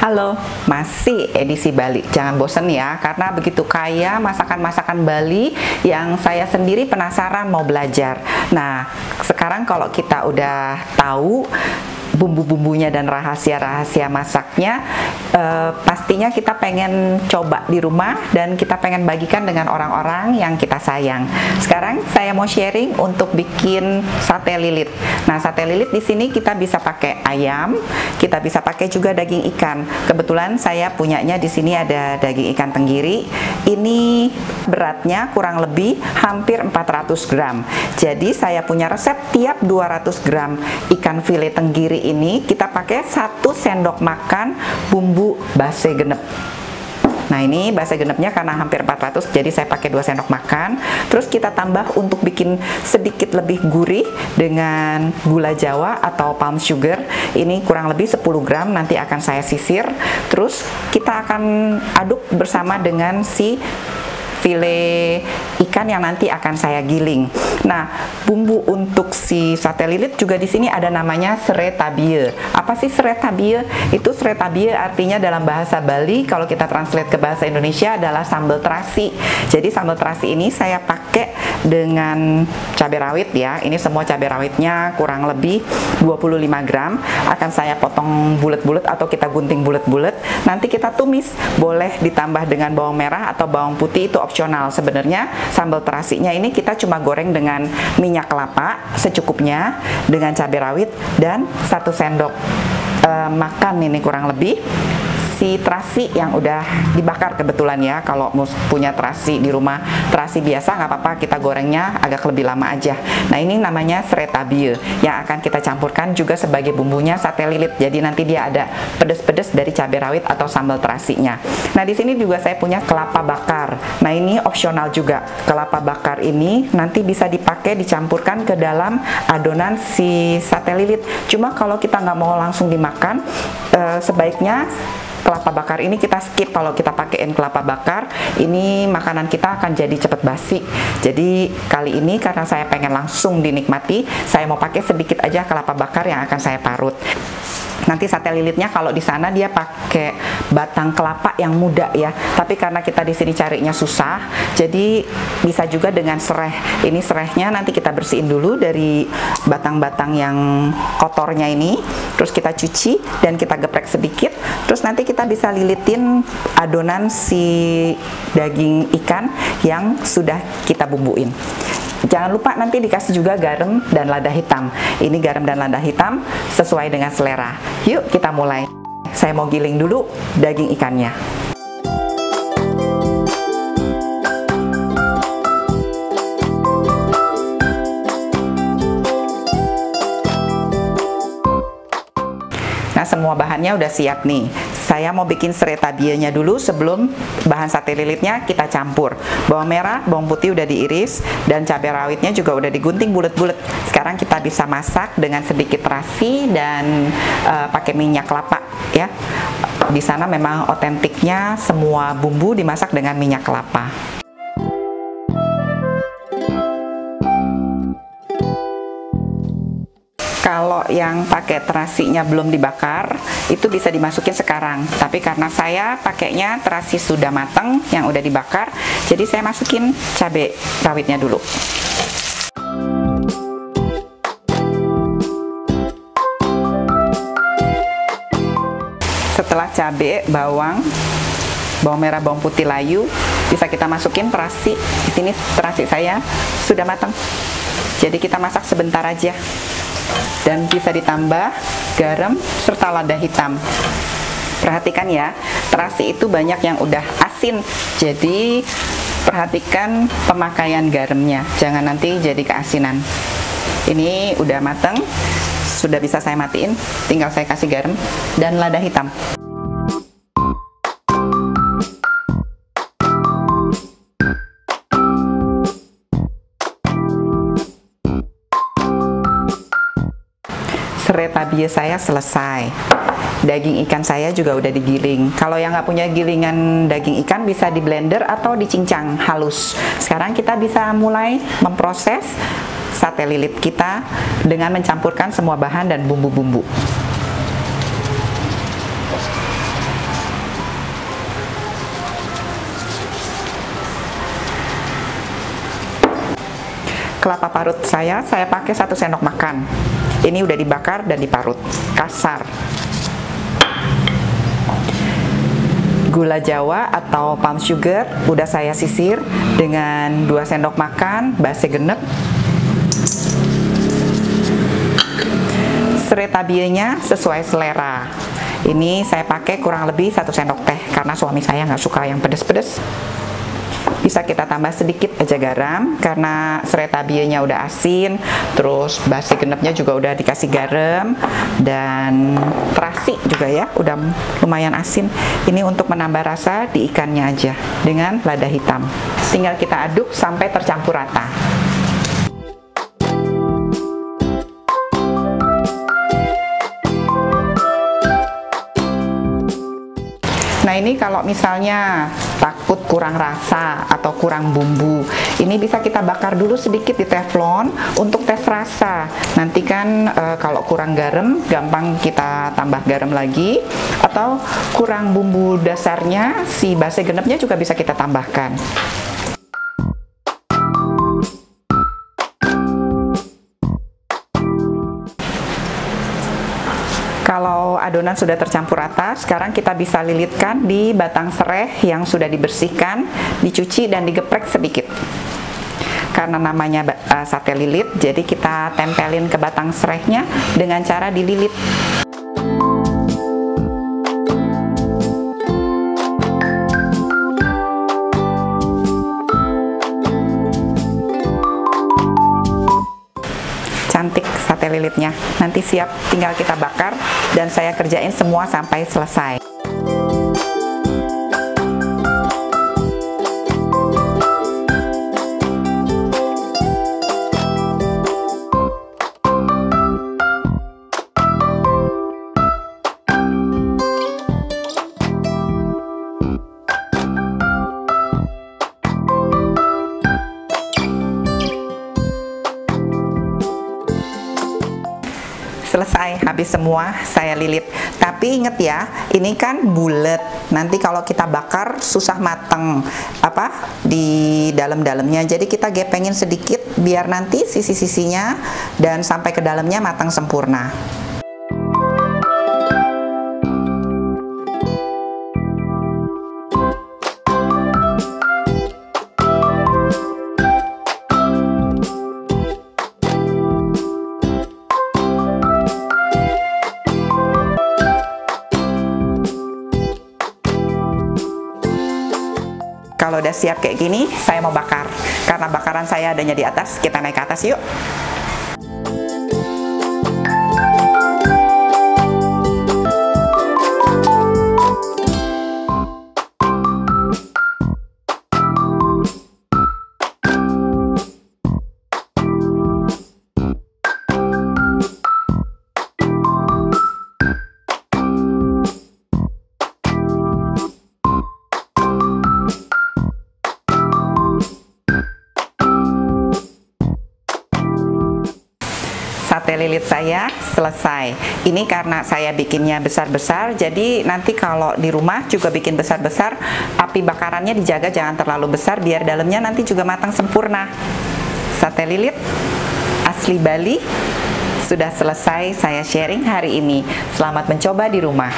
Halo, masih edisi Bali. Jangan bosen ya, karena begitu kaya masakan-masakan Bali yang saya sendiri penasaran mau belajar. Nah, sekarang kalau kita udah tahu bumbu-bumbunya dan rahasia-rahasia masaknya, pastinya kita pengen coba di rumah dan kita pengen bagikan dengan orang-orang yang kita sayang. Sekarang saya mau sharing untuk bikin sate lilit. Nah, sate lilit di sini kita bisa pakai ayam, kita bisa pakai juga daging ikan. Kebetulan saya punyanya di sini ada daging ikan tenggiri. Ini beratnya kurang lebih hampir 400 gram. Jadi saya punya resep tiap 200 gram ikan file tenggiri ini kita pakai 1 sendok makan bumbu base genep. Nah, ini base genepnya karena hampir 400, jadi saya pakai 2 sendok makan. Terus kita tambah untuk bikin sedikit lebih gurih dengan gula Jawa atau palm sugar. Ini kurang lebih 10 gram, nanti akan saya sisir. Terus kita akan aduk bersama dengan si file ikan yang nanti akan saya giling. Nah, bumbu untuk si sate lilit juga di sini ada namanya serai tabie. Apa sih serai tabie? Itu serai tabie artinya dalam bahasa Bali, kalau kita translate ke bahasa Indonesia adalah sambal terasi. Jadi sambal terasi ini saya pakai dengan cabai rawit ya. Ini semua cabai rawitnya kurang lebih 25 gram. Akan saya potong bulat-bulat atau kita gunting bulat-bulat. Nanti kita tumis. Boleh ditambah dengan bawang merah atau bawang putih, itu opsional. Sebenarnya sambal terasinya ini kita cuma goreng dengan minyak kelapa secukupnya, dengan cabai rawit dan 1 sendok makan ini kurang lebih si terasi yang udah dibakar. Kebetulan ya, kalau punya terasi di rumah, terasi biasa nggak apa-apa, kita gorengnya agak lebih lama aja. Nah, ini namanya serai tabie yang akan kita campurkan juga sebagai bumbunya sate lilit. Jadi nanti dia ada pedes-pedes dari cabai rawit atau sambal terasinya. Nah, di sini juga saya punya kelapa bakar. Nah, ini opsional juga. Kelapa bakar ini nanti bisa dipakai dicampurkan ke dalam adonan si sate lilit. Cuma kalau kita nggak mau langsung dimakan, sebaiknya kelapa bakar ini kita skip. Kalau kita pakein kelapa bakar, ini makanan kita akan jadi cepet basi. Jadi kali ini karena saya pengen langsung dinikmati, saya mau pakai sedikit aja kelapa bakar yang akan saya parut. Nanti sate lilitnya kalau di sana dia pakai batang kelapa yang muda ya. Tapi karena kita di sini carinya susah, jadi bisa juga dengan serai. Ini serainya nanti kita bersihin dulu dari batang-batang yang kotornya ini. Terus kita cuci dan kita geprek sedikit. Terus nanti kita bisa lilitin adonan si daging ikan yang sudah kita bumbuin. Jangan lupa nanti dikasih juga garam dan lada hitam. Ini garam dan lada hitam sesuai dengan selera. Yuk kita mulai. Saya mau giling dulu daging ikannya. Nah, semua bahannya udah siap nih. Saya mau bikin serai tabienya dulu sebelum bahan sate lilitnya kita campur. Bawang merah, bawang putih udah diiris, dan cabai rawitnya juga udah digunting bulat-bulat. Sekarang kita bisa masak dengan sedikit terasi dan pakai minyak kelapa ya. Di sana memang otentiknya semua bumbu dimasak dengan minyak kelapa. Kalau yang pakai terasinya belum dibakar, itu bisa dimasukin sekarang. Tapi karena saya pakainya terasi sudah matang, yang udah dibakar, jadi saya masukin cabai rawitnya dulu. Setelah cabai, bawang merah, bawang putih layu, bisa kita masukin terasi. Di sini terasi saya sudah matang. Jadi kita masak sebentar aja. Dan bisa ditambah garam serta lada hitam. Perhatikan ya, terasi itu banyak yang udah asin, jadi perhatikan pemakaian garamnya, jangan nanti jadi keasinan. Ini udah mateng, sudah bisa saya matiin, tinggal saya kasih garam dan lada hitam. Serai tabie saya selesai. Daging ikan saya juga udah digiling. Kalau yang nggak punya gilingan daging ikan, bisa di blender atau dicincang halus. Sekarang kita bisa mulai memproses sate lilit kita dengan mencampurkan semua bahan dan bumbu-bumbu. kelapa parut saya pakai 1 sendok makan. Ini udah dibakar dan diparut kasar. Gula Jawa atau palm sugar udah saya sisir dengan 2 sendok makan base genep. Serai tabienya sesuai selera. Ini saya pakai kurang lebih 1 sendok teh karena suami saya nggak suka yang pedes-pedes. Bisa kita tambah sedikit aja garam karena serai tabienya udah asin, terus base genepnya juga udah dikasih garam, dan terasi juga ya udah lumayan asin. Ini untuk menambah rasa di ikannya aja dengan lada hitam. Tinggal kita aduk sampai tercampur rata. Nah, ini kalau misalnya takut kurang rasa atau kurang bumbu, ini bisa kita bakar dulu sedikit di teflon untuk tes rasa. Nanti kan kalau kurang garam gampang kita tambah garam lagi, atau kurang bumbu dasarnya si base genepnya juga bisa kita tambahkan. Kalau adonan sudah tercampur rata, sekarang kita bisa lilitkan di batang serai yang sudah dibersihkan, dicuci dan digeprek sedikit. Karena namanya sate lilit, jadi kita tempelin ke batang serainya dengan cara dililit. Cantik sate lilitnya. Nanti siap tinggal kita bakar dan saya kerjain semua sampai selesai. Selesai, habis semua saya lilit. Tapi inget ya, ini kan bulat. Nanti kalau kita bakar susah mateng di dalam-dalamnya. Jadi kita gepengin sedikit biar nanti sisi-sisinya dan sampai ke dalamnya matang sempurna. Kalau udah siap kayak gini, saya mau bakar. Karena bakaran saya adanya di atas, kita naik ke atas yuk. Sate lilit saya selesai. Ini karena saya bikinnya besar-besar, jadi nanti kalau di rumah juga bikin besar-besar, api bakarannya dijaga jangan terlalu besar biar dalamnya nanti juga matang sempurna. Sate lilit asli Bali sudah selesai saya sharing hari ini. Selamat mencoba di rumah.